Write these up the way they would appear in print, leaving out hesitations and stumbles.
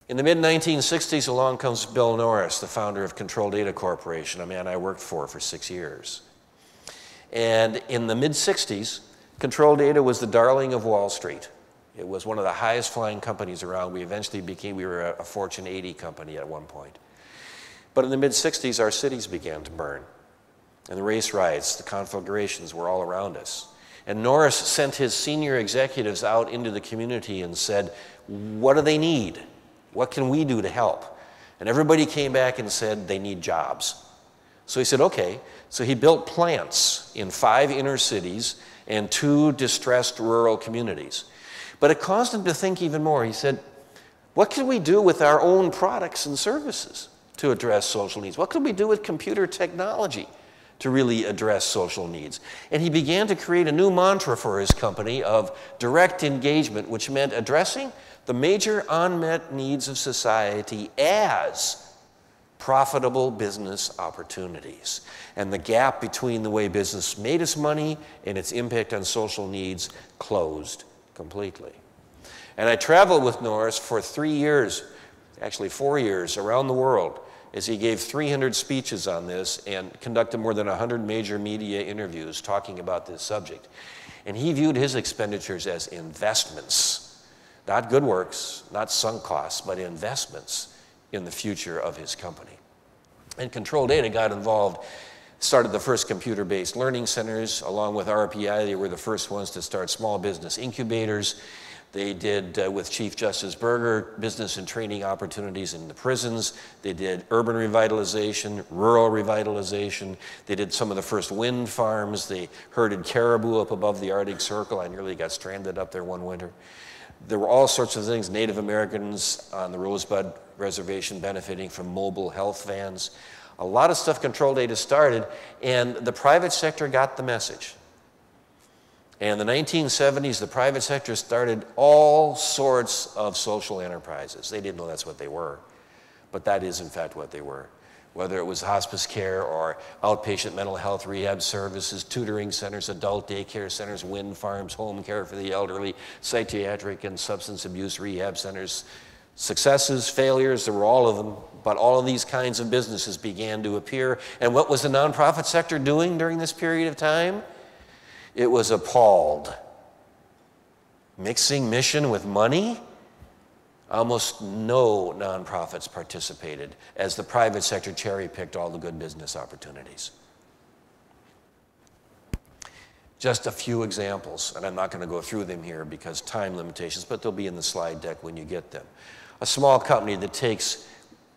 In the mid-1960s, along comes Bill Norris, the founder of Control Data Corporation, a man I worked for 6 years. And in the mid-60s, Control Data was the darling of Wall Street. It was one of the highest flying companies around. We were a Fortune 80 company at one point. But in the mid-60s, our cities began to burn. And the race riots, the conflagrations were all around us. And Norris sent his senior executives out into the community and said, what do they need? What can we do to help? And everybody came back and said they need jobs. So he said, okay. So he built plants in 5 inner cities and 2 distressed rural communities. But it caused him to think even more. He said, what can we do with our own products and services to address social needs? What can we do with computer technology to really address social needs? And he began to create a new mantra for his company of direct engagement, which meant addressing the major unmet needs of society as profitable business opportunities. And the gap between the way business made its money and its impact on social needs closed completely. And I traveled with Norris for 3 years, actually 4 years, around the world as he gave 300 speeches on this and conducted more than 100 major media interviews talking about this subject. And he viewed his expenditures as investments. Not good works, not sunk costs, but investments in the future of his company. And Control Data got involved, started the first computer-based learning centers. Along with RPI, they were the first ones to start small business incubators. They did, with Chief Justice Berger, business and training opportunities in the prisons. They did urban revitalization, rural revitalization. They did some of the first wind farms. They herded caribou up above the Arctic Circle. I nearly got stranded up there one winter. There were all sorts of things, Native Americans on the Rosebud Reservation benefiting from mobile health vans. A lot of stuff Control Data started, and the private sector got the message. And in the 1970s, the private sector started all sorts of social enterprises. They didn't know that's what they were, but that is in fact what they were. Whether it was hospice care or outpatient mental health rehab services, tutoring centers, adult daycare centers, wind farms, home care for the elderly, psychiatric and substance abuse rehab centers. Successes, failures, there were all of them, but all of these kinds of businesses began to appear. And what was the nonprofit sector doing during this period of time? It was appalled. Mixing mission with money? Almost no nonprofits participated as the private sector cherry-picked all the good business opportunities. Just a few examples, and I'm not going to go through them here because time limitations, but they'll be in the slide deck when you get them. A small company that takes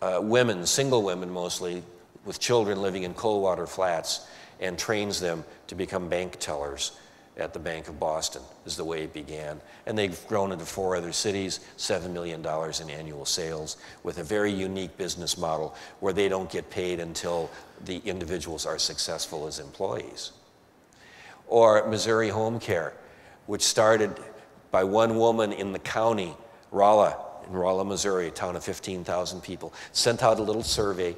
women, single women mostly, with children living in cold water flats and trains them to become bank tellers at the Bank of Boston is the way it began. And they've grown into 4 other cities, $7 million in annual sales, with a very unique business model where they don't get paid until the individuals are successful as employees. Or Missouri Home Care, which started by one woman in the county, Rolla, in Rolla, Missouri, a town of 15,000 people, sent out a little survey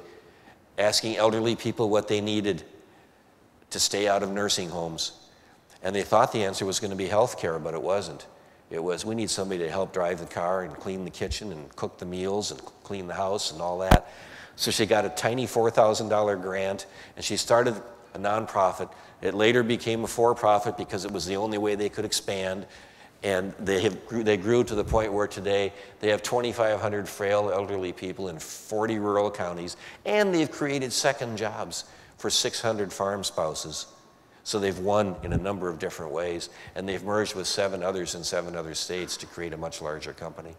asking elderly people what they needed to stay out of nursing homes. And they thought the answer was going to be health care, but it wasn't. It was, we need somebody to help drive the car and clean the kitchen and cook the meals and clean the house and all that. So she got a tiny $4,000 grant, and she started a nonprofit. It later became a for-profit because it was the only way they could expand. And they grew to the point where today they have 2,500 frail elderly people in 40 rural counties, and they've created second jobs for 600 farm spouses. So they've won in a number of different ways, and they've merged with 7 others in 7 other states to create a much larger company.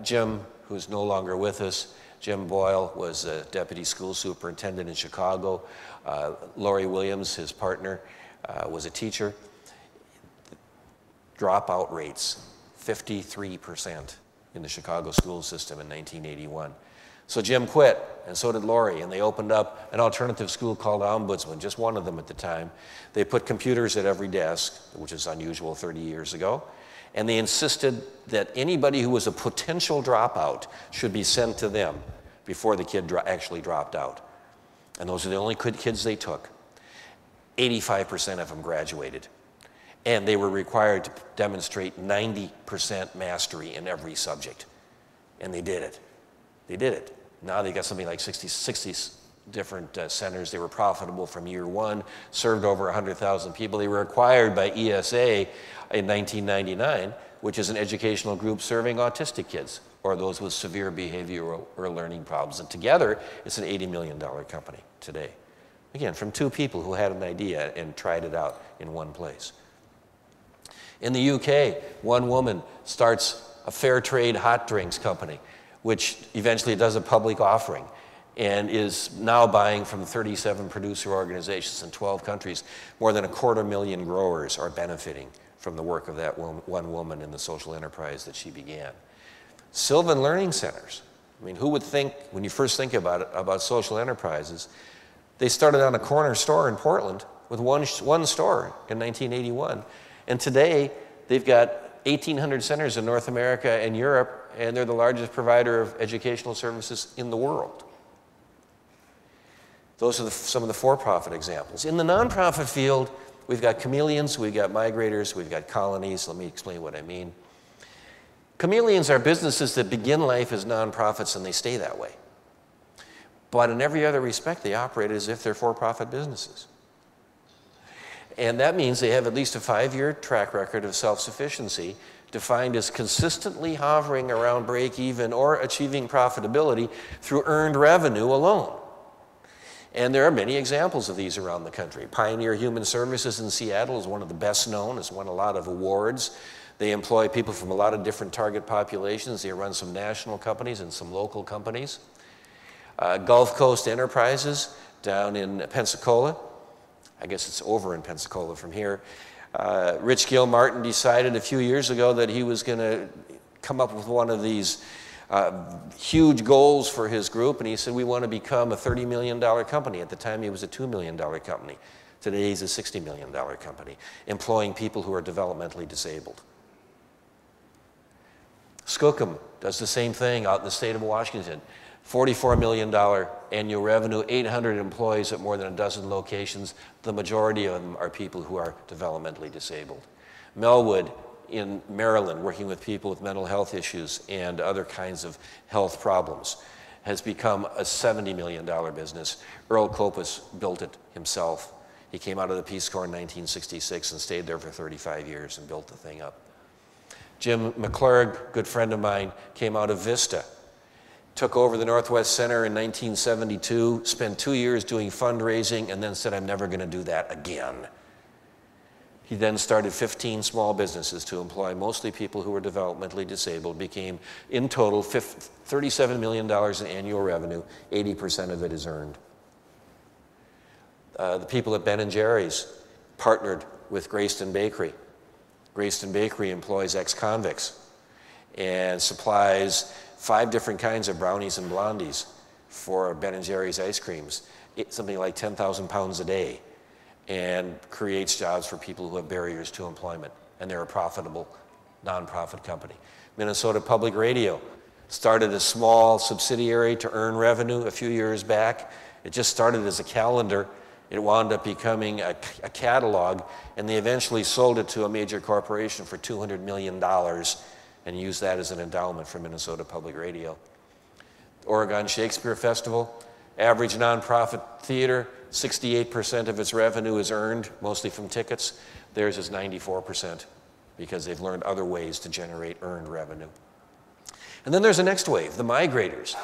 Jim, who's no longer with us, Jim Boyle was a deputy school superintendent in Chicago. Lori Williams, his partner, was a teacher. Dropout rates, 53% in the Chicago school system in 1981. So Jim quit, and so did Lori, and they opened up an alternative school called Ombudsman, just one of them at the time. They put computers at every desk, which is unusual 30 years ago, and they insisted that anybody who was a potential dropout should be sent to them before the kid actually dropped out. And those are the only kids they took. 85% of them graduated. And they were required to demonstrate 90% mastery in every subject. And they did it. They did it. Now they got something like 60 different centers. They were profitable from year one, served over 100,000 people. They were acquired by ESA in 1999, which is an educational group serving autistic kids or those with severe behavioral or learning problems. And together, it's an $80 million company today. Again, from two people who had an idea and tried it out in one place. In the UK, one woman starts a fair trade hot drinks company, which eventually does a public offering and is now buying from 37 producer organizations in 12 countries. More than 250,000 growers are benefiting from the work of that one woman in the social enterprise that she began. Sylvan Learning Centers. I mean, who would think, when you first think about it, about social enterprises, they started on a corner store in Portland with one store in 1981. And today, they've got 1,800 centers in North America and Europe, and they're the largest provider of educational services in the world. Those are some of the for-profit examples. In the nonprofit field, we've got chameleons, we've got migrators, we've got colonies. Let me explain what I mean. Chameleons are businesses that begin life as nonprofits and they stay that way. But in every other respect, they operate as if they're for-profit businesses. And that means they have at least a 5-year track record of self-sufficiency, defined as consistently hovering around break-even or achieving profitability through earned revenue alone. And there are many examples of these around the country. Pioneer Human Services in Seattle is one of the best known. It's won a lot of awards. They employ people from a lot of different target populations. They run some national companies and some local companies. Gulf Coast Enterprises down in Pensacola. I guess it's over in Pensacola from here. Rich Gilmartin decided a few years ago that he was going to come up with one of these huge goals for his group, and he said, we want to become a $30 million company. At the time, he was a $2 million company. Today, he's a $60 million company, employing people who are developmentally disabled. Skookum does the same thing out in the state of Washington. $44 million annual revenue, 800 employees at more than a dozen locations. The majority of them are people who are developmentally disabled. Melwood in Maryland, working with people with mental health issues and other kinds of health problems, has become a $70 million business. Earl Kopis built it himself. He came out of the Peace Corps in 1966 and stayed there for 35 years and built the thing up. Jim McClurg, good friend of mine, came out of Vista, took over the Northwest Center in 1972, spent 2 years doing fundraising, and then said, I'm never going to do that again. He then started 15 small businesses to employ mostly people who were developmentally disabled, became in total $37 million in annual revenue, 80% of it is earned. The people at Ben & Jerry's partnered with Grayston Bakery. Grayston Bakery employs ex-convicts and supplies 5 different kinds of brownies and blondies for Ben & Jerry's ice creams, something like 10,000 pounds a day, and creates jobs for people who have barriers to employment. And they're a profitable nonprofit company. Minnesota Public Radio started a small subsidiary to earn revenue a few years back. It just started as a calendar. It wound up becoming a catalog, and they eventually sold it to a major corporation for $200 million and used that as an endowment for Minnesota Public Radio. Oregon Shakespeare Festival, average nonprofit theater, 68% of its revenue is earned, mostly from tickets. Theirs is 94% because they've learned other ways to generate earned revenue. And then there's the next wave, the migrators,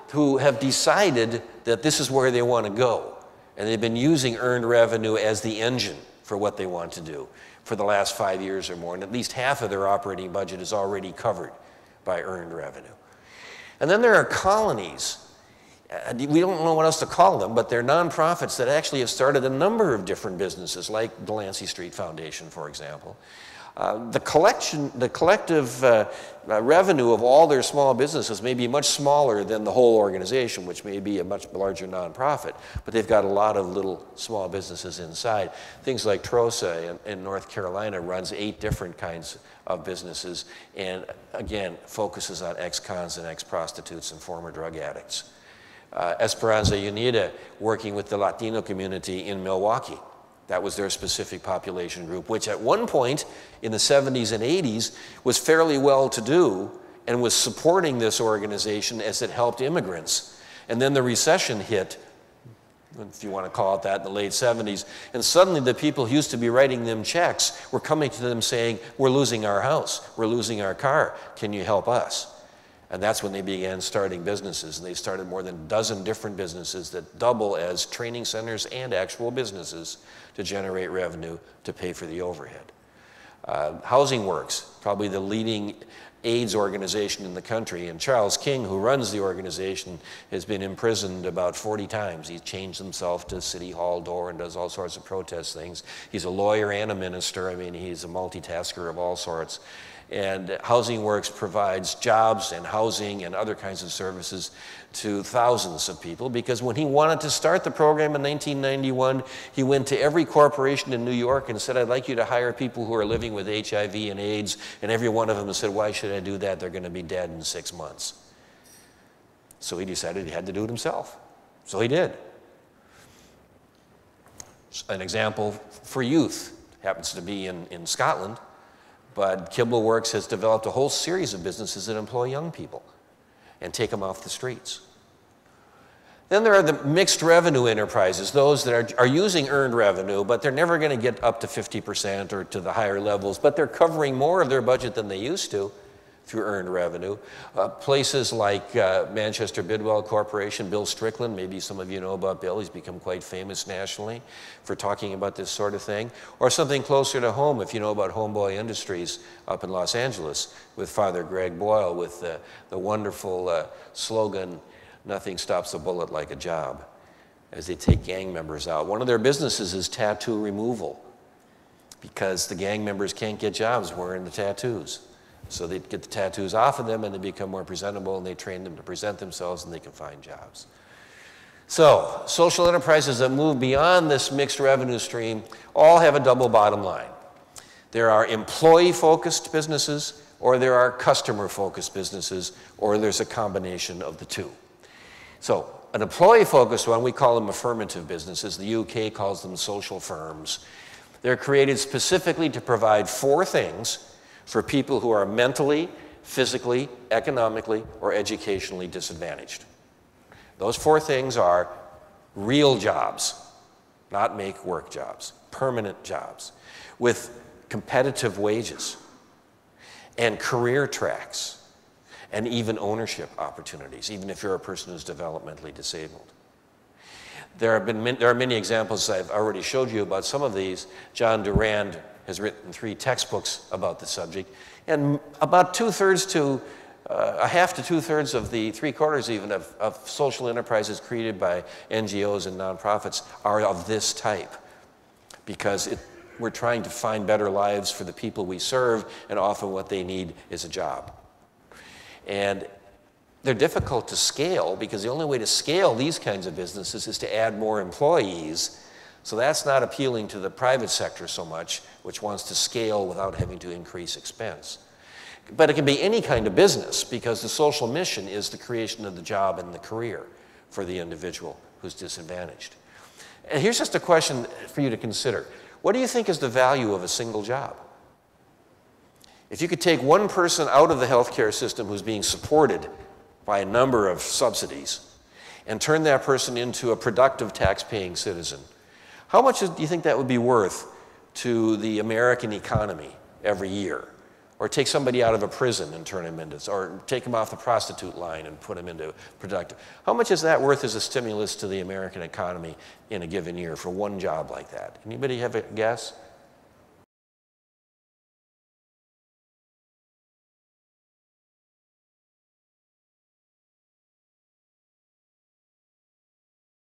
who have decided that this is where they want to go. And they've been using earned revenue as the engine for what they want to do for the last 5 years or more. And at least half of their operating budget is already covered by earned revenue. And then there are colonies. We don't know what else to call them, but they're nonprofits that actually have started a number of different businesses, like Delancey Street Foundation, for example. The collective revenue of all their small businesses may be much smaller than the whole organization, which may be a much larger nonprofit, but they've got a lot of little small businesses inside. Things like TROSA in North Carolina runs 8 different kinds of businesses and, again, focuses on ex-cons and ex-prostitutes and former drug addicts. Esperanza Unida, working with the Latino community in Milwaukee. That was their specific population group, which at one point in the 70s and 80s was fairly well-to-do and was supporting this organization as it helped immigrants. And then the recession hit, if you want to call it that, in the late 70s, and suddenly the people who used to be writing them checks were coming to them saying, we're losing our house, we're losing our car, can you help us? And that's when they began starting businesses, and they started more than a dozen different businesses that double as training centers and actual businesses to generate revenue to pay for the overhead. Housing Works, probably the leading AIDS organization in the country, and Charles King, who runs the organization, has been imprisoned about 40 times. He's changed himself to City Hall door and does all sorts of protest things. He's a lawyer and a minister. I mean, he's a multitasker of all sorts. And Housing Works provides jobs and housing and other kinds of services to thousands of people, because when he wanted to start the program in 1991, he went to every corporation in New York and said, I'd like you to hire people who are living with HIV and AIDS, and every one of them said, why should I do that? They're going to be dead in 6 months. So he decided he had to do it himself. So he did. An example for youth happens to be in Scotland, but Kibble Works has developed a whole series of businesses that employ young people and take them off the streets. Then there are the mixed revenue enterprises, those that are using earned revenue, but they're never going to get up to 50% or to the higher levels, but they're covering more of their budget than they used to through earned revenue. Places like Manchester Bidwell Corporation, Bill Strickland, maybe some of you know about Bill, he's become quite famous nationally for talking about this sort of thing. Or something closer to home, if you know about Homeboy Industries up in Los Angeles with Father Greg Boyle with the wonderful slogan, nothing stops a bullet like a job, as they take gang members out. One of their businesses is tattoo removal, because the gang members can't get jobs wearing the tattoos. So they get the tattoos off of them and they become more presentable, and they train them to present themselves and they can find jobs. So social enterprises that move beyond this mixed revenue stream all have a double bottom line. There are employee-focused businesses, or there are customer-focused businesses, or there's a combination of the two. So an employee-focused one, we call them affirmative businesses. The UK calls them social firms. They're created specifically to provide 4 things for people who are mentally, physically, economically, or educationally disadvantaged. Those 4 things are real jobs, not make-work jobs, permanent jobs, with competitive wages, and career tracks, and even ownership opportunities, even if you're a person who's developmentally disabled. There are many examples. I've already showed you about some of these. John Durand has written 3 textbooks about the subject, and about 2/3 to a half to 2/3 of the 3/4 even of social enterprises created by NGOs and nonprofits are of this type, because we're trying to find better lives for the people we serve, and often what they need is a job. And they're difficult to scale, because the only way to scale these kinds of businesses is to add more employees. So that's not appealing to the private sector so much, which wants to scale without having to increase expense. But it can be any kind of business, because the social mission is the creation of the job and the career for the individual who's disadvantaged. And here's just a question for you to consider. What do you think is the value of a single job? If you could take one person out of the healthcare system who's being supported by a number of subsidies and turn that person into a productive tax-paying citizen, how much do you think that would be worth to the American economy every year? Or take somebody out of a prison and turn him into, or take him off the prostitute line and put him into productive. How much is that worth as a stimulus to the American economy in a given year for one job like that? Anybody have a guess?